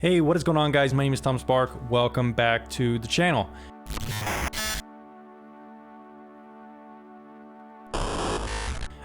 Hey, what is going on, guys? My name is Tom Spark. Welcome back to the channel.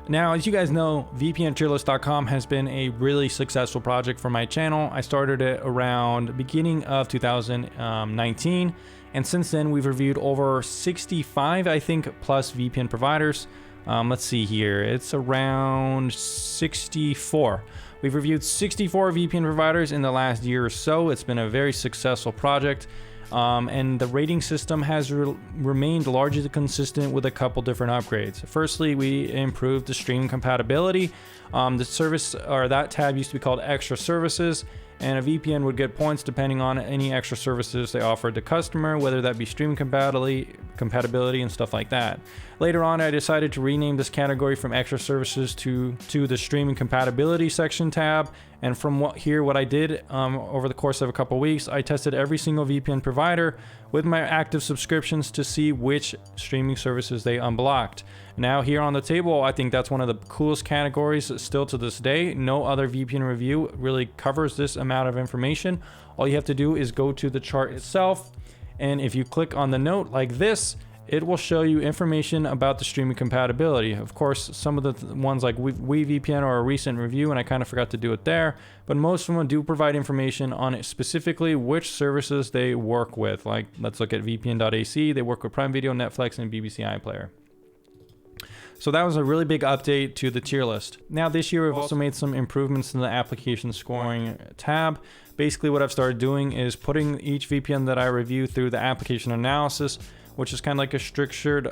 Now, as you guys know, VPNTierlist.com has been a really successful project for my channel. I started it around the beginning of 2019, and since then we've reviewed over 65, I think, plus VPN providers. Let's see here, it's around 64. We've reviewed 64 VPN providers in the last year or so. It's been a very successful project. And the rating system has remained largely consistent with a couple different upgrades. Firstly, we improved the streaming compatibility. The service, or that tab, used to be called Extra Services, and a VPN would get points depending on any extra services they offered the customer, whether that be streaming compatibility and stuff like that. Later on, I decided to rename this category from Extra Services to the Streaming Compatibility section tab. And from what I did over the course of a couple weeks, I tested every single VPN provider with my active subscriptions to see which streaming services they unblocked. Now, here on the table, I think that's one of the coolest categories still to this day. No other VPN review really covers this amount of information. All you have to do is go to the chart itself, and if you click on the note like this, it will show you information about the streaming compatibility. Of course, some of the ones like VPN are a recent review, and I kind of forgot to do it there, but most of them do provide information on specifically which services they work with. Like, let's look at VPN.ac. They work with Prime Video, Netflix, and BBC iPlayer. So that was a really big update to the tier list. Now, this year we've also made some improvements in the application scoring tab. Basically, what I've started doing is putting each VPN that I review through the application analysis, which is kind of like a structured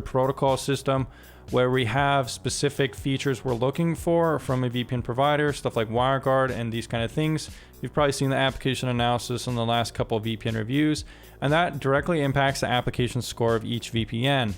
protocol system where we have specific features we're looking for from a VPN provider, stuff like WireGuard and these kind of things. You've probably seen the application analysis in the last couple of VPN reviews, and that directly impacts the application score of each VPN.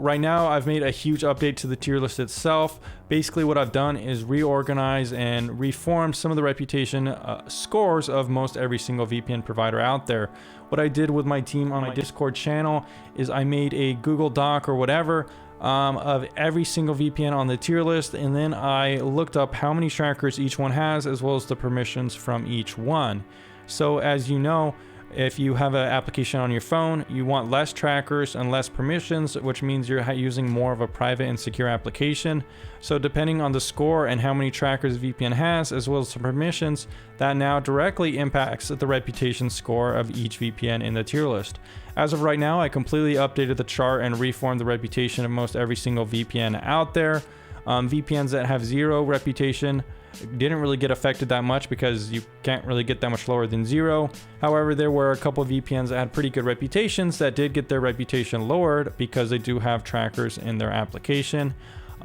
Right now, I've made a huge update to the tier list itself. Basically, what I've done is reorganize and reform some of the reputation scores of most every single VPN provider out there. What I did with my team on my Discord channel is I made a Google Doc or whatever of every single VPN on the tier list, and then I looked up how many trackers each one has, as well as the permissions from each one. So as you know, if you have an application on your phone, you want less trackers and less permissions, which means you're using more of a private and secure application. So depending on the score and how many trackers VPN has, as well as the permissions, that now directly impacts the reputation score of each VPN in the tier list. As of right now, I completely updated the chart and reformed the reputation of most every single VPN out there. VPNs that have 0 reputation didn't really get affected that much because you can't really get that much lower than 0. However, there were a couple of VPNs that had pretty good reputations that did get their reputation lowered because they do have trackers in their application.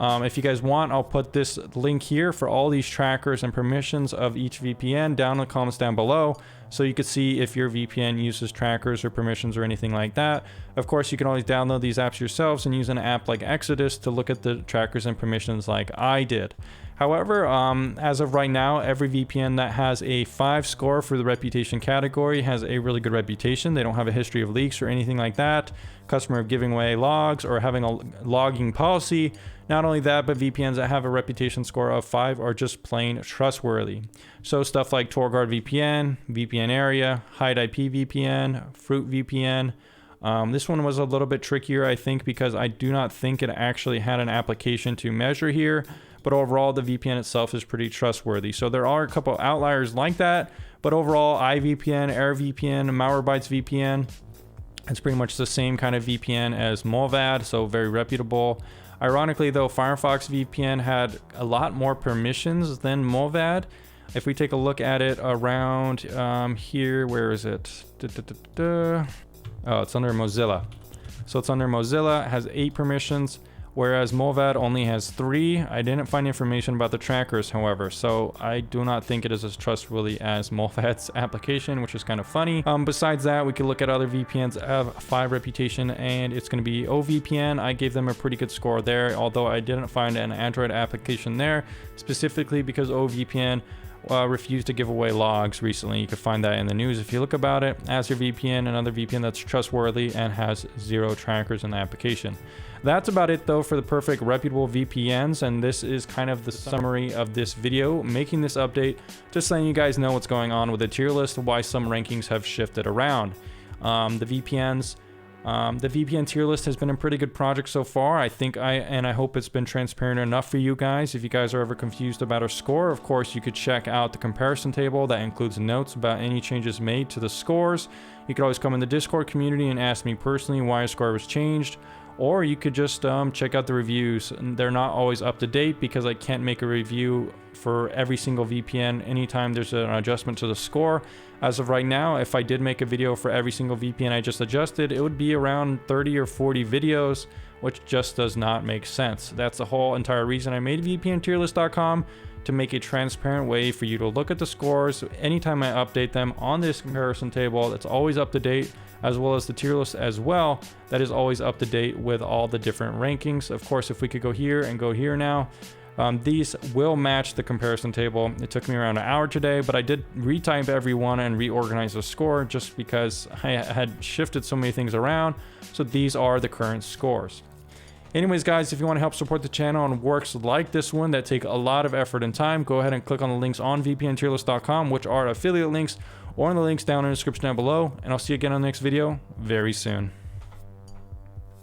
If you guys want, I'll put this link here for all these trackers and permissions of each VPN down in the comments down below, so you could see if your VPN uses trackers or permissions or anything like that. Of course, you can always download these apps yourselves and use an app like Exodus to look at the trackers and permissions like I did. However, as of right now, every VPN that has a 5 score for the reputation category has a really good reputation. They don't have a history of leaks or anything like that, customer giving away logs, or having a logging policy. Not only that, but VPNs that have a reputation score of 5 are just plain trustworthy. So stuff like TorGuard VPN, VPN Area, Hide IP VPN, Fruit VPN. This one was a little bit trickier, I think, because I do not think it actually had an application to measure here. But overall, the VPN itself is pretty trustworthy. So there are a couple outliers like that, but overall, iVPN, AirVPN, Malwarebytes VPN, it's pretty much the same kind of VPN as Movad, so very reputable. Ironically though, Firefox VPN had a lot more permissions than Movad. If we take a look at it around here, where is it? Oh, it's under Mozilla. So it's under Mozilla, it has 8 permissions, whereas Movad only has 3. I didn't find information about the trackers, however, so I do not think it is as trustworthy as Movad's application, which is kind of funny. Besides that, we could look at other VPNs of 5 reputation, and it's going to be OVPN. I gave them a pretty good score there, although I didn't find an Android application there, specifically because OVPN refused to give away logs recently. You could find that in the news if you look about it. As your VPN, another VPN that's trustworthy and has 0 trackers in the application. That's about it though for the perfect reputable VPNs, and this is kind of the summary of this video, making this update, just letting you guys know what's going on with the tier list, why some rankings have shifted around. The VPN tier list has been a pretty good project so far. I hope it's been transparent enough for you guys. If you guys are ever confused about our score, of course, you could check out the comparison table that includes notes about any changes made to the scores. You could always come in the Discord community and ask me personally why a score was changed. Or you could just check out the reviews. They're not always up to date because I can't make a review for every single VPN anytime there's an adjustment to the score. As of right now, if I did make a video for every single VPN I just adjusted, it would be around 30 or 40 videos, which just does not make sense. That's the whole entire reason I made VPNtierlist.com, to make a transparent way for you to look at the scores anytime I update them on this comparison table. That's always up to date, as well as the tier list as well, that is always up to date with all the different rankings. Of course, if we could go here and go here now, these will match the comparison table. It took me around an hour today, but I did retype every one and reorganize the score just because I had shifted so many things around. So these are the current scores. Anyways, guys, if you want to help support the channel on works like this one that take a lot of effort and time, go ahead and click on the links on VPNtierlist.com, which are affiliate links, or in the links down in the description down below. And I'll see you again on the next video very soon.